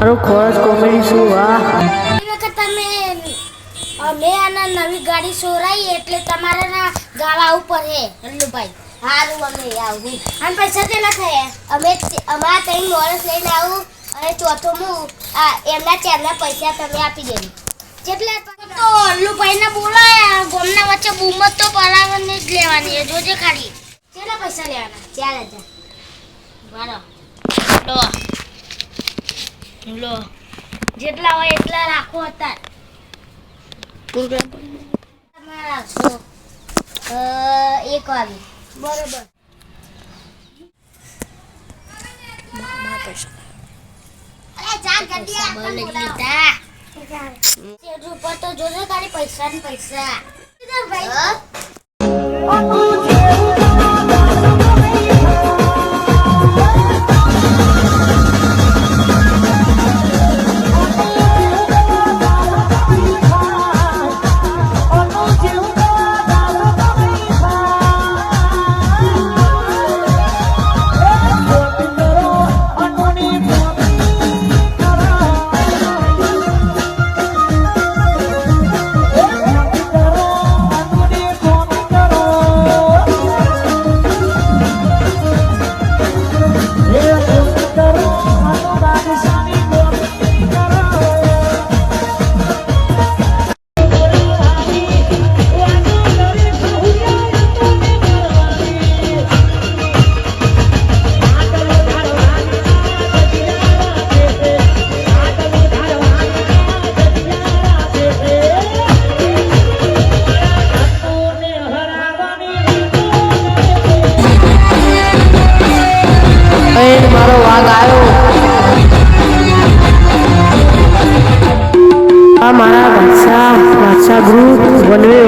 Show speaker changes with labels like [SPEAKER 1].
[SPEAKER 1] મારો ખોરાક કોમેડી શું વાહ
[SPEAKER 2] એ વખત તમે અમે આના નવી ગાડી સોરાઈ એટલે તમારે ના ગાવા ઉપર હે હલ્લુભાઈ હારું અમે આવું અને પૈસા કેટલા થયા અમે અમારા ત્રણ મોરસ લઈને આવું અને ચોથો હું એમના ચારના પૈસા તમે આપી દેજો જેટલા તો હલ્લુભાઈને બોલાયા ગોમના વચ્ચે બૂમત તો પરાવને જ લેવાની છે જોજે ખાલી કેટલા પૈસા લેવાના 4000 બરાબર લો જેટલા હોય એટલા રાખો હતા તમારા એક વાગે બરોબર તો જોજો ખાલી પૈસા ને પૈસા
[SPEAKER 1] મારો વાઘ આવ્યો આ મારા બાદશાહ ગ્રુપ વનવે